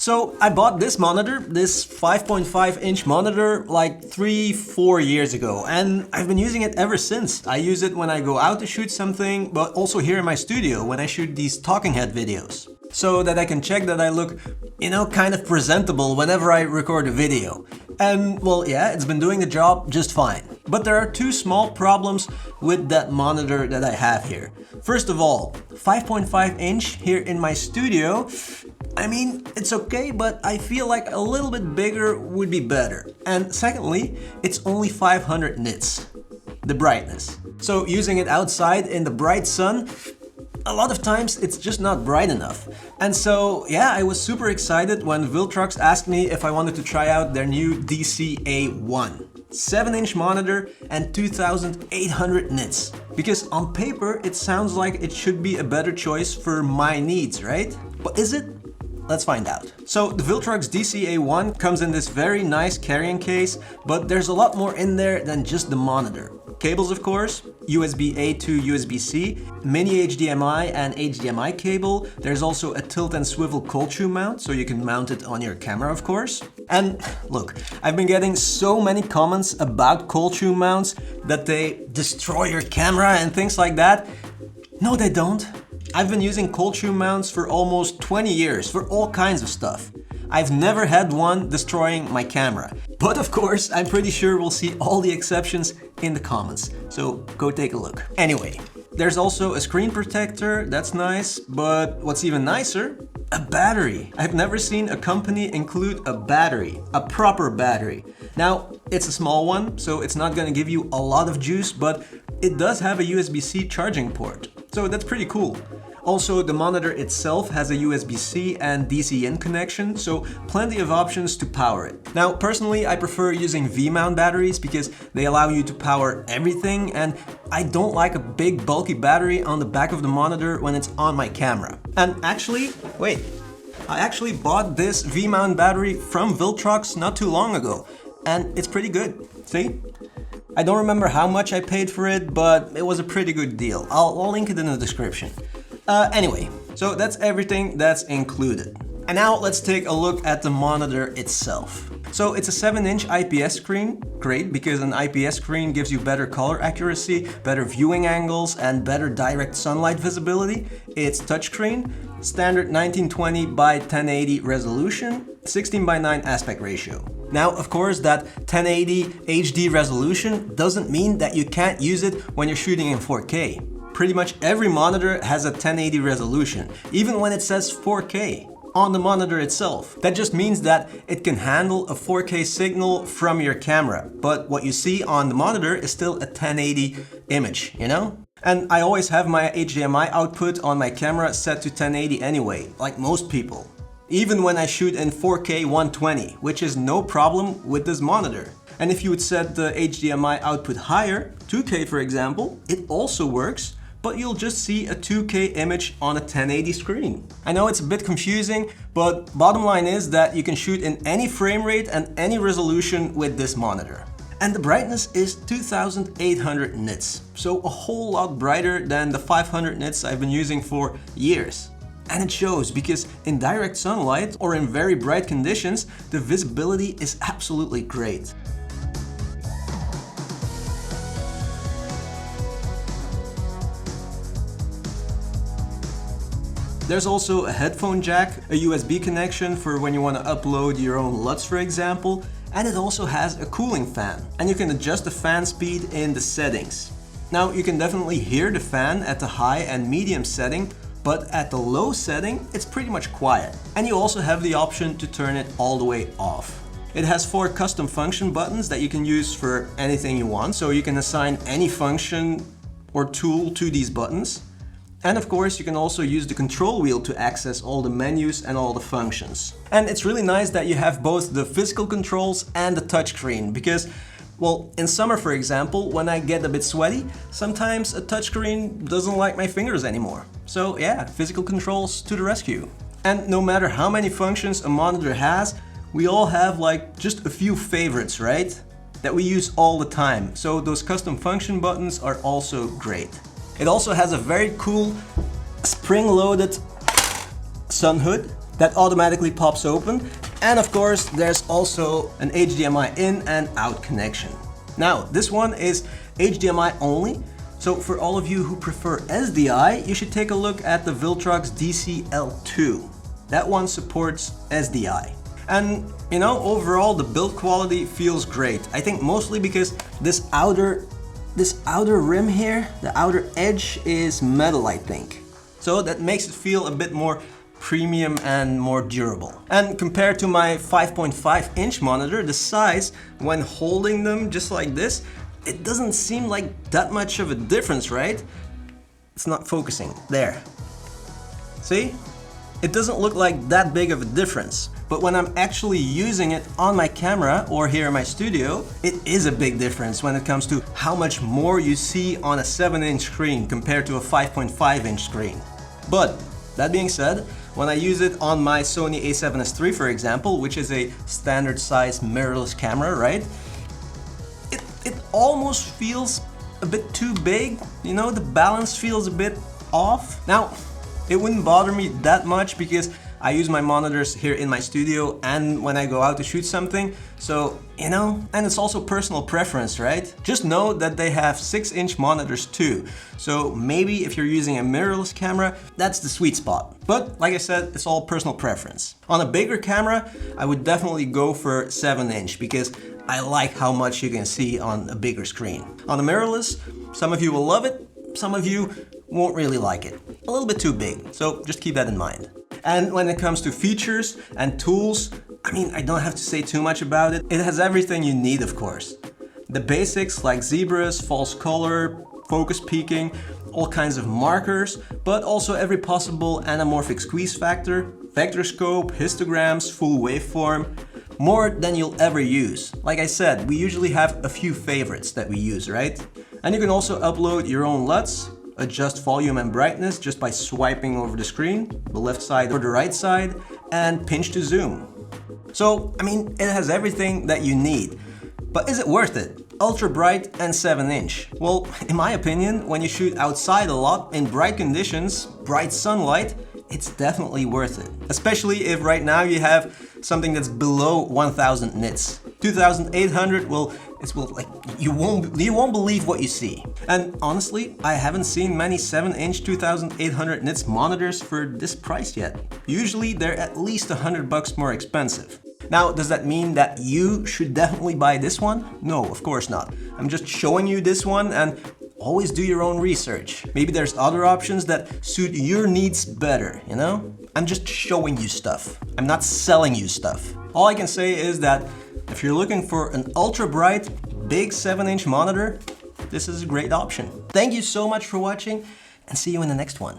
So I bought this monitor, this 5.5 inch monitor, like 3-4 years ago, and I've been using it ever since. I use it when I go out to shoot something, but also here in my studio when I shoot these talking head videos, so that I can check that I look, you know, kind of presentable whenever I record a video. And well, yeah, it's been doing the job just fine. But there are two small problems with that monitor that I have here. First of all, 5.5 inch here in my studio, I mean, it's okay, but I feel like a little bit bigger would be better. And secondly, it's only 500 nits, the brightness. So using it outside in the bright sun, a lot of times it's just not bright enough. And so, yeah, I was super excited when Viltrox asked me if I wanted to try out their new DC-A1. 7-inch monitor and 2800 nits. Because on paper, it sounds like it should be a better choice for my needs, right? But is it? Let's find out. So the Viltrox DC-A1 comes in this very nice carrying case, but there's a lot more in there than just the monitor. Cables, of course, USB-A to USB-C, mini HDMI and HDMI cable. There's also a tilt and swivel cold shoe mount, so you can mount it on your camera, of course. And look, I've been getting so many comments about cold shoe mounts that they destroy your camera and things like that. No, they don't. I've been using cold shoe mounts for almost 20 years for all kinds of stuff. I've never had one destroying my camera. But of course, I'm pretty sure we'll see all the exceptions in the comments, so go take a look. Anyway, there's also a screen protector, that's nice, but what's even nicer? A battery. I've never seen a company include a battery, a proper battery. Now, it's a small one, so it's not gonna give you a lot of juice, but it does have a USB-C charging port, so that's pretty cool. Also, the monitor itself has a USB-C and DC-in connection, so plenty of options to power it. Now, personally, I prefer using V-mount batteries because they allow you to power everything, and I don't like a big bulky battery on the back of the monitor when it's on my camera. And actually, wait, I actually bought this V-mount battery from Viltrox not too long ago, and it's pretty good. See? I don't remember how much I paid for it, but it was a pretty good deal. I'll link it in the description. Anyway, so that's everything that's included. And now let's take a look at the monitor itself. So it's a 7-inch IPS screen, great, because an IPS screen gives you better color accuracy, better viewing angles, and better direct sunlight visibility. It's touchscreen, standard 1920 by 1080 resolution, 16 by 9 aspect ratio. Now, of course, that 1080 HD resolution doesn't mean that you can't use it when you're shooting in 4K. Pretty much every monitor has a 1080 resolution, even when it says 4K on the monitor itself. That just means that it can handle a 4K signal from your camera, but what you see on the monitor is still a 1080 image, you know? And I always have my HDMI output on my camera set to 1080 anyway, like most people. Even when I shoot in 4K 120, which is no problem with this monitor. And if you would set the HDMI output higher, 2K for example, it also works, but you'll just see a 2K image on a 1080 screen. I know it's a bit confusing, but bottom line is that you can shoot in any frame rate and any resolution with this monitor. And the brightness is 2800 nits, so a whole lot brighter than the 500 nits I've been using for years. And it shows, because in direct sunlight or in very bright conditions, the visibility is absolutely great. There's also a headphone jack, a USB connection for when you want to upload your own LUTs, for example, and it also has a cooling fan, and you can adjust the fan speed in the settings. Now, you can definitely hear the fan at the high and medium setting, but at the low setting, it's pretty much quiet. And you also have the option to turn it all the way off. It has 4 custom function buttons that you can use for anything you want, so you can assign any function or tool to these buttons. And of course, you can also use the control wheel to access all the menus and all the functions. And it's really nice that you have both the physical controls and the touchscreen, because, well, in summer, for example, when I get a bit sweaty, sometimes a touchscreen doesn't like my fingers anymore. So yeah, physical controls to the rescue. And no matter how many functions a monitor has, we all have like just a few favorites, right? That we use all the time. So those custom function buttons are also great. It also has a very cool spring-loaded Sunhood. that automatically pops open. And of course, there's also an HDMI in and out connection. Now, this one is HDMI only. So for all of you who prefer SDI, you should take a look at the Viltrox DC-A1. That one supports SDI. And you know, overall the build quality feels great. I think mostly because this outer rim here, the outer edge is metal, I think. So that makes it feel a bit more premium and more durable. And compared to my 5.5-inch monitor, the size, when holding them just like this, it doesn't seem like that much of a difference, right? It's not focusing. There. See? It doesn't look like that big of a difference. But when I'm actually using it on my camera or here in my studio, it is a big difference when it comes to how much more you see on a 7-inch screen compared to a 5.5-inch screen. But that being said, when I use it on my Sony a7S III, for example, which is a standard size mirrorless camera, right? It almost feels a bit too big, you know, the balance feels a bit off. Now, it wouldn't bother me that much because I use my monitors here in my studio and when I go out to shoot something, so, you know, and it's also personal preference, right? Just know that they have 6-inch monitors too, so maybe if you're using a mirrorless camera, that's the sweet spot. But like I said, it's all personal preference. On a bigger camera, I would definitely go for 7-inch because I like how much you can see on a bigger screen. On a mirrorless, some of you will love it, some of you won't really like it. A little bit too big, so just keep that in mind. And when it comes to features and tools, I mean, I don't have to say too much about it. It has everything you need, of course. The basics like zebras, false color, focus peaking, all kinds of markers, but also every possible anamorphic squeeze factor, vector scope, histograms, full waveform, more than you'll ever use. Like I said, we usually have a few favorites that we use, right? And you can also upload your own LUTs, adjust volume and brightness just by swiping over the screen, the left side or the right side, and pinch to zoom. So, I mean, it has everything that you need. But is it worth it? Ultra bright and 7-inch. Well, in my opinion, when you shoot outside a lot in bright conditions, bright sunlight, it's definitely worth it. Especially if right now you have something that's below 1000 nits. 2800 like you won't believe what you see. And honestly, I haven't seen many 7-inch 2800 nits monitors for this price yet. Usually they're at least $100 more expensive. Now, does that mean that you should definitely buy this one? No, of course not. I'm just showing you this one, and always do your own research. Maybe there's other options that suit your needs better, you know? I'm just showing you stuff. I'm not selling you stuff. All I can say is that if you're looking for an ultra bright, big 7-inch monitor, this is a great option. Thank you so much for watching, and see you in the next one.